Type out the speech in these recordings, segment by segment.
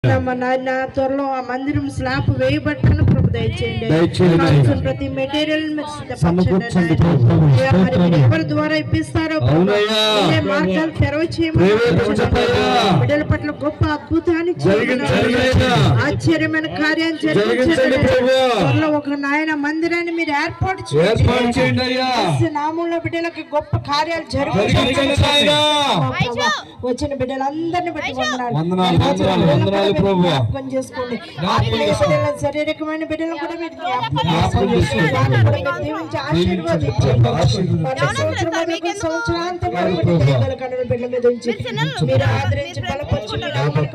నాయన త్వరలో ఆ మందిరం స్లాబ్ వేయబట్టను ప్రభు దయచేయండి. ప్రతి మెటీరియల్ ఎవరి ద్వారా ఇప్పిస్తారో మార్గాలు తెరవ చేయమని బిడ్డల పట్ల గొప్ప అద్భుతాన్ని ఆశ్చర్యమైన కార్యం జరిగించండి. త్వరలో ఒక నాయన మందిరాన్ని మీరు ఏర్పాటు చేయండి. నామంలో బిడ్డలకి గొప్ప కార్యాలు జరిగించండి. వచ్చిన బిడ్డలందరినీ బట్టి వందనాలు. జ్ఞాపకం చేసుకోండి. శారీరకమైన బిడ్డలను కూడా మీరు మీరు ఆదరించి బలపరచు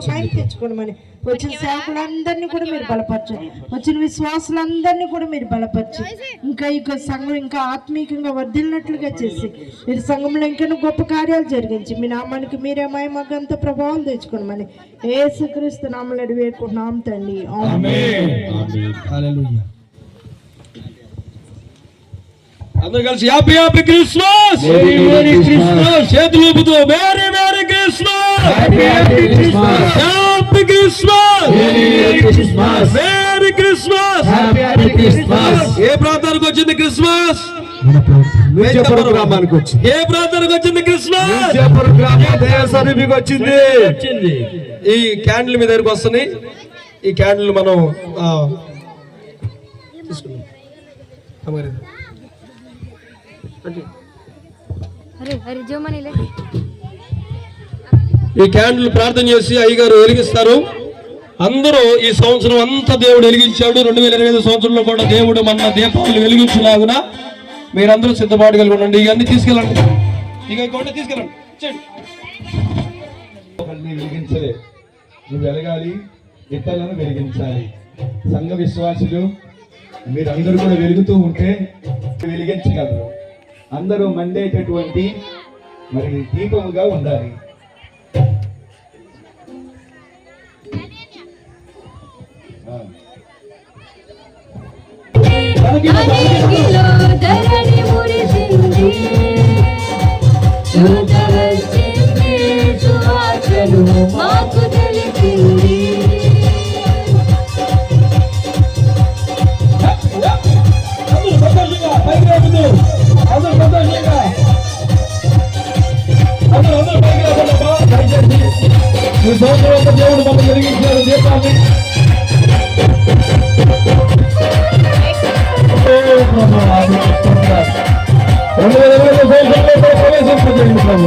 మైండ్ తెచ్చుకోమని వచ్చిన సేవకులందరినీ కూడా మీరు బలపరచండి. వచ్చిన విశ్వాసులందరినీ కూడా మీరు బలపరచు. ఇంకా సంఘం ఇంకా ఆత్మీయంగా వర్ధిల్లినట్లుగా చేసి మీరు సంఘంలో ఇంకా గొప్ప కార్యాలు జరిగించి మీ నామానికి మీరే మహిమగంత ప్రభావం తెచ్చుకోమని యేసుక్రీస్తు నామములో వేడుకుంటున్నాం తండ్రి. ఆమేన్. హల్లెలూయా. అందరూ కలిసి హ్యాపీ క్రిస్మస్. Merry Christmas. చేతులు ఊపుతూ merry Christmas. Happy Christmas. Happy Christmas. Merry Christmas. Merry Christmas. Happy Christmas. ఏ ప్రాంతానికి వచ్చింది క్రిస్మస్? విజయపురం గ్రామానికి వచ్చింది. ఏ ప్రాంతానికి వచ్చింది క్రిస్మస్? విజయపురం గ్రామం దేవసరిమికి వచ్చింది. ఈ క్యాండిల్ మీ దగ్గరికి వస్తున్నాయి. ఈ క్యాండిల్ మనం ఈ క్యాండిల్ ప్రార్థన చేసి అయ్యగారు వెలిగిస్తారు. అందరూ ఈ సంవత్సరం అంతా దేవుడు వెలిగించాడు. 2025 సంవత్సరంలో కూడా దేవుడు మన దీపాలు వెలిగించలాగున మీరందరూ సిద్ధపాటు ఉండండి. ఇవన్నీ తీసుకెళ్ళండి. ఇక తీసుకెళ్ళండి. వెలిగించలే, నువ్వు వెలగాలి, ఇతరులను వెలిగించాలి. సంఘ విశ్వాసులు మీరందరూ కూడా వెలుగుతూ ఉంటే వెలిగించగలరు. అందరూ మండేటటువంటి మరి దీపముగా ఉండాలి. మాకు తెలిసింది దేవుడు మనం వెలిగించారు దీపాన్ని. ప్రవేశింపజేయండి ప్రభు.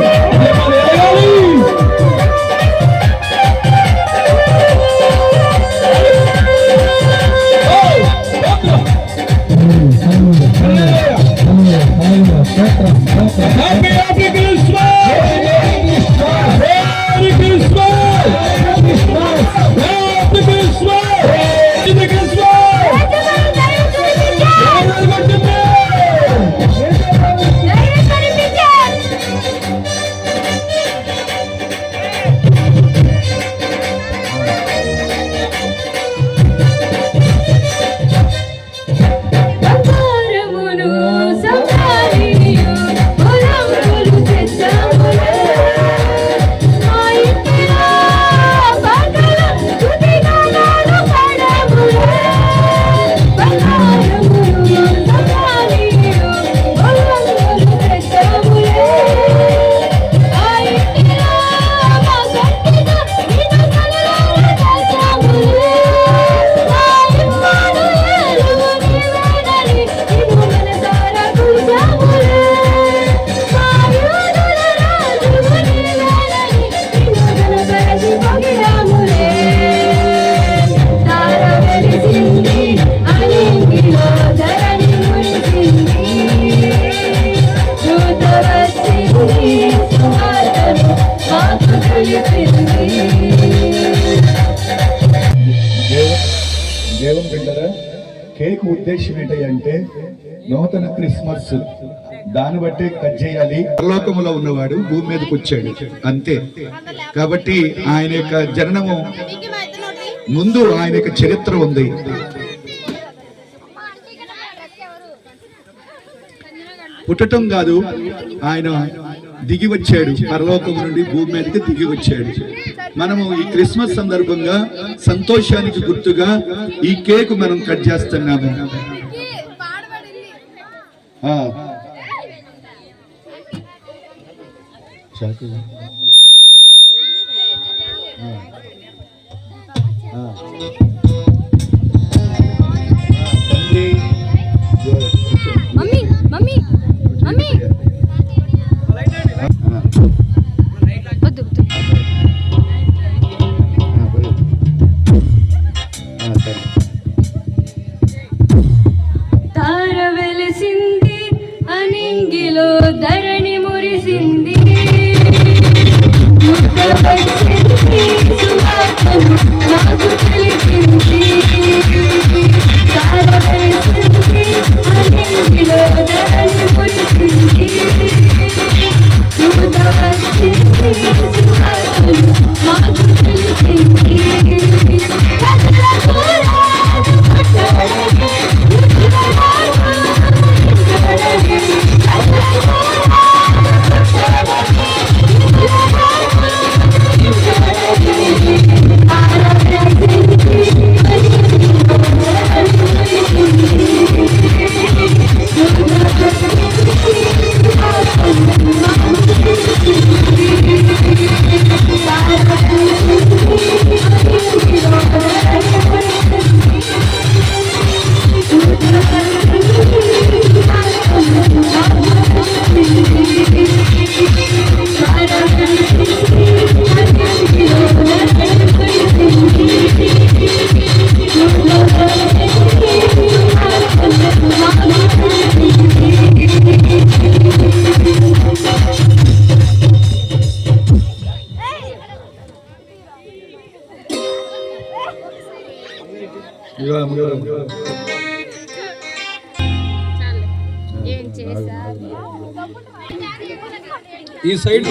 దేవుని బిడ్డరా, కేక్ ఉద్దేశం ఏంటంటే నూతన క్రిస్మస్. దాన్ని బట్టి కట్ చేయాలి. పరలోకములో ఉన్నవాడు భూమి మీదకి వచ్చాడు అంతే. కాబట్టి ఆయన యొక్క జననము ముందు ఆయన యొక్క చరిత్ర ఉంది. పుట్టటం కాదు, ఆయన దిగి వచ్చాడు. పరలోకం నుండి భూమి మీదకి దిగి వచ్చాడు. మనము ఈ క్రిస్మస్ సందర్భంగా సంతోషానికి గుర్తుగా ఈ కేక్ మనం కట్ చేస్తున్నాము. మమ్మీ మమ్మీ మమ్మీ వద్దు తార వెలిసింది అనింగిలో ధరణి మురిసింది నాకు తెలిసింది తార వెలిసింది అనింగిలో ధరణి మురిసింది మాకు తెలిసింది ఈ సైడ్